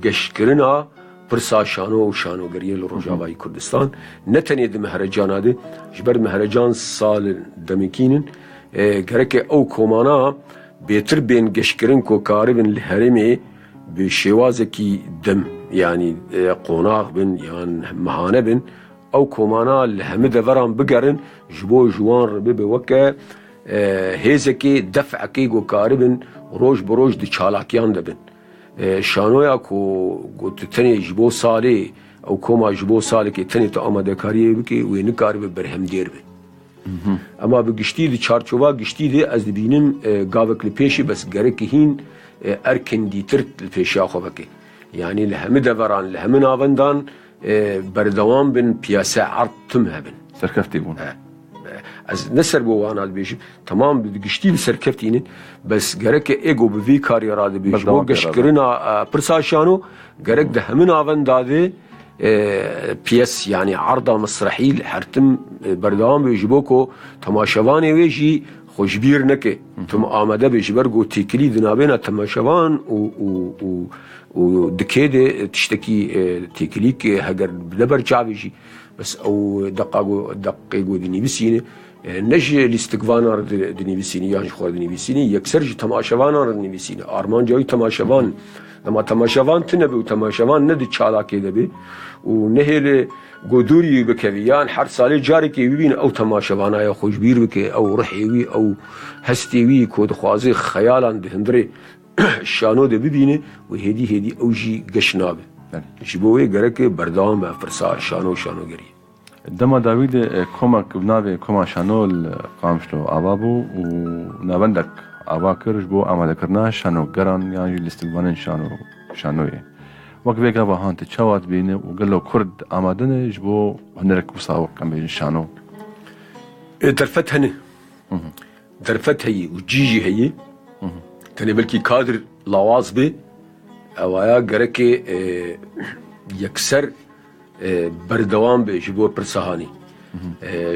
Speaker 1: گش کرنا پرسا شانو و شانوگری لروجاوای کردستان نتنی ده مهرجانا ده جبر مهرجان سال دمکینن گرک او کومانا بهتر بین گش کرن کو کاربن لهرمی به شوازه کی دم یعنی قوناغ بن یعنی مهانه بن او کومانا لهمه دوران بگرن جبو جوان ربی بوکه هیزکی دفعکی گو کاربن روش بروش دی چالاکیان دبن شانویا کو تنی جبو سالی او کوما جبو سالی که تنی تا آمده کاریه بکی وی نکاری برهم دیر بن اما بگشتی دی چارچوبا گشتی دی از بینم گاوکلی پیشی بس گرکی هین ارکن دیتر پیشی آخو بکی یعنی لهمه دوران لهمه ناوندان بردوام بن پیاسه عرض تمه بن
Speaker 2: سركفتي بون
Speaker 1: از نسر بو وانا بيش تمام بدقشتي بسركفتينين بس جرك ايجو بفي كاري راد بيش بو قشكرنا برساشانو جرك ده همن آون داده بيس يعني عرضه مسرحي حرتم بردوام بيش بوكو تماشواني ويجي خوشبير نكي تم آمده بيش برگو تيكلي دنابينا تماشوان و دكيده تشتكي تيكليك هجر بدبر جابيجي بس او دقيقو دني بسينه نجي الاستقفانار دني بسينه يعني خو دني بسينه يكسرج تماشوانار دني بسينه ارمان جاي تماشوان لما تماشوان تنبي وتماشوان ندي چالاكي دبي ونهل قدوري بكويان هر سال جاري كي ببين او تماشوانا يا خوشبير بك او رحيوي او هستيوي كود خوازي خيالان دهندري شانو ده ببينه وهدي اوجي قشنابه جبوه گرك بردام بفرسا شانو گري
Speaker 2: دما داوود كوما كبناوي كوما شانول قامشلو عبابو ونابندك عباكر جبو عمل كرنا شانو گران يعني الاستقبان شانوي وقت بيقا بهان تشاوات بينه وقال له كرد آمادنه جبو هنرك وصاوق كان بين شانو
Speaker 1: درفت هنه درفت هي وجيجي هي تاني بلكي كادر لواز بي اوايا گرك يكسر بردوام بي جبو پرسهاني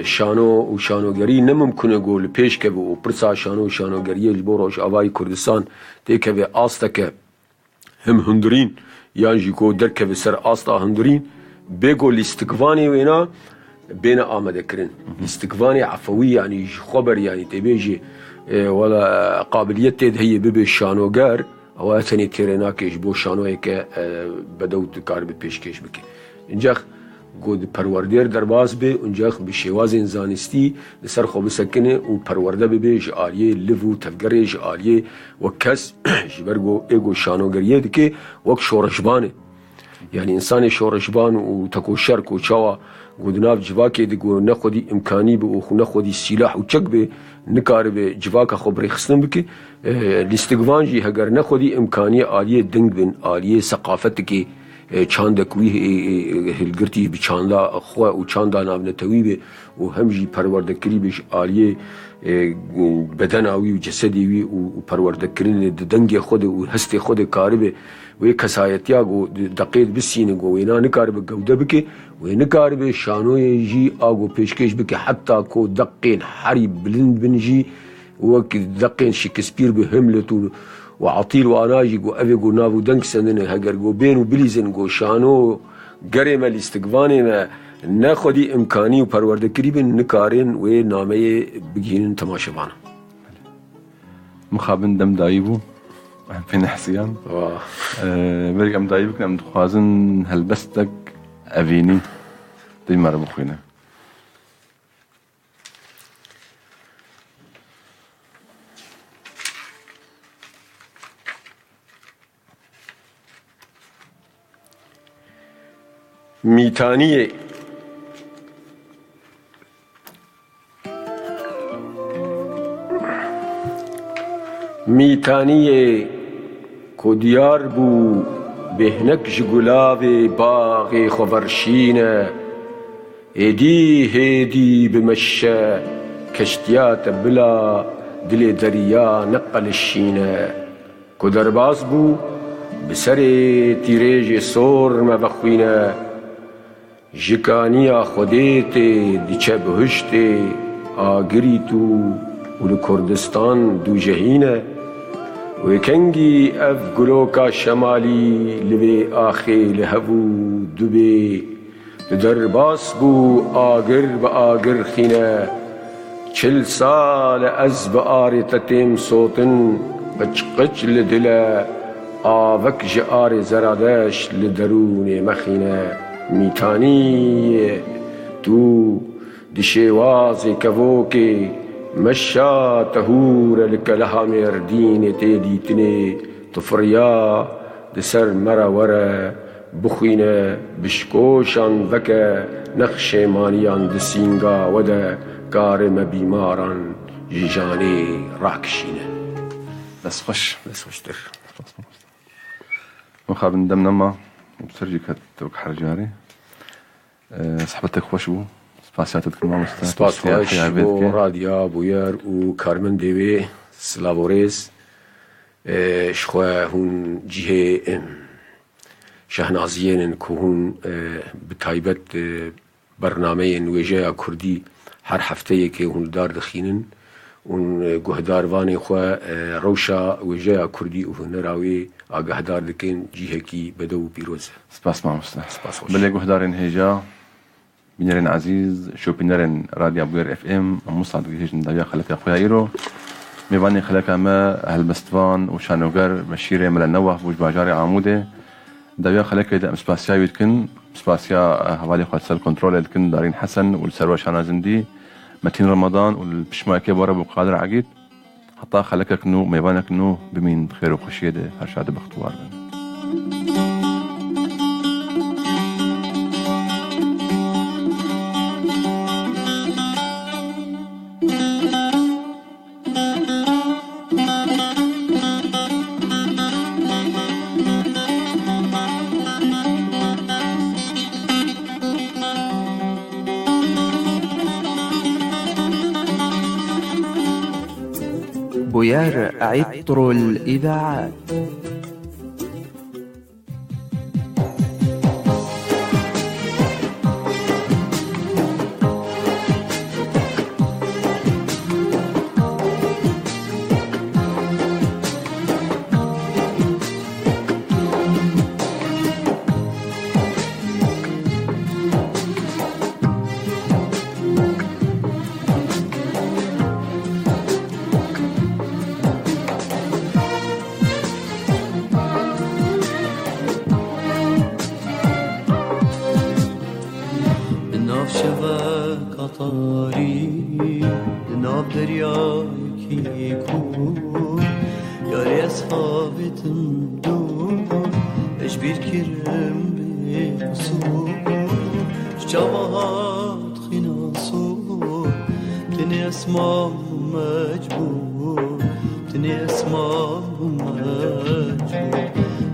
Speaker 1: شانو و شانوگری نممکنه گول پیش که و پرسا شانوگری جبو روش آوای کردستان تیکه و آسته که هم هندرین یان جیکو درکه و سر آستا هندرین بگو لیستقوانی وینا بین آمده کرن لیستقوانی عفوی یعنی خبر یعنی تبیجی ولا قابلیت تید هی ببی شانوگر او اتنی تیرنا که جبو شانوی که بدو کار بید پیشکش بکی اینجا گود پروردیر درباز به اونجا به شواز زانستی لسر خو بسکنه و پرورده به جاریه لفو تفگره جاریه و کس جبرگو ایگو شانوگریه دکه وک شورشبانه یعنی انسان شورشبان و تکو شرک و چاوا گودناف جواکه دگو نخودی امکانی به و نخودی سلاح و چک به نکار به جواکه خبری خستن بکه لیستگوان جی هگر نخودی امکانی آلیه دنگ بین آلیه ثقافت که چاندکوی هلگرتی به چاندا خواه و چاندا نابنتوی به و همجی پروردکری بش آلیه بدن آوی و جسدی وی و پروردکرین دنگ خود و هست خود کاری به و یک کسایتیا گو دقیق بسینه گو وینا نکار به گوده بکه و نکار به شانوی جی آگو پیشکش بکه حتی کو دقیق حری بلند بنجی وك دقين شكسبير بهملت وعطيل واناجي جو افي جو نافو دنك سنن هجر جو بين وبليزن جو شانو قريمه الاستقباني ما ناخدي امكاني وپروردكري بن نكارين و نامه بگين تماشبانا
Speaker 2: مخابن دم دايبو فين حسيان برق ام دايبك نم دخوازن هلبستك افيني دي مره بخوينه
Speaker 1: میتانیه کو دیار بو بهنک جگلاو باغ خورشینه ایدی هیدی بمشه کشتیات بلا دل دریا نقلشینه کو درباز بو بسر تیریج سور مبخوینه جکانیا خودیت دیچه بهشت آگری تو ول کردستان دو جهینه و کنگی اف گلوکا شمالی لبی آخی لهبو دوبی درباس بو آگر با آگر خینه 40 سال از با آرتتیم صوتن قچ لدله آوک جار زرادش لدرون مخینه میتانی تو دشواز کبوکی مشا تهور لکلها مردین تیدیتنی تفریا دسر مروره بخوینه بشکوشان وکه نقش مانیان دسینگا وده کارم بیماران جیجانی راکشینه
Speaker 2: بس خوش
Speaker 1: در
Speaker 2: مخابن دم نما بسرجي كتوك حرجاري صحبتك خوش بو سپاسیاتت کنم مستر
Speaker 1: سپاس خوش بو رادیا بویر و کارمن دیوی سلاوریز شخواه هون جیه شهنازیین که هون بتایبت برنامه نویجه کردی هر هفته که هون دار دخینن اون گهداروانی خواه روشا ویجه کردی و نراوی آگهدار دکن جیه کی بدو پیروز
Speaker 2: سپاس ما مستر
Speaker 1: سپاس خوش
Speaker 2: بله گهدارین هیجا بینرین عزیز شو بینرین رادیو بویر اف ام مصعد گهیجن داویا خلق اخویا ایرو میوانی خلق ما هلبستوان و شانوگر مشیره مل نوح بوج باجار عموده داویا خلق ده سپاسیا ويتكن سپاسیا حوالی خود سل کنترل دکن دارین حسن والسروه شانازندی متين رمضان والبشماكي بورا ابو قادر عقيد حتى خلقك نو ميبانك نو بمين خير وخشيده هرشاد بختوار
Speaker 5: بويار عطر الإذاعات.
Speaker 6: شوه قطاری ناب دریای کی کور یاری اصحابتم دور اجبیر کرم به قصور جواد خناصور تني اسمع مجبور تني اسمع مجبور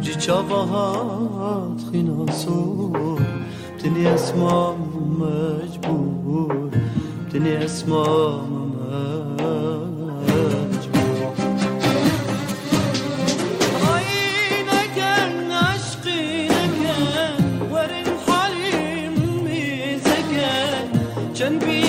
Speaker 6: جي شبهات خناصور تني اسمع مجبور تني اسمع مجبور عينك عشقي لك ورن حليم ميزك جنبي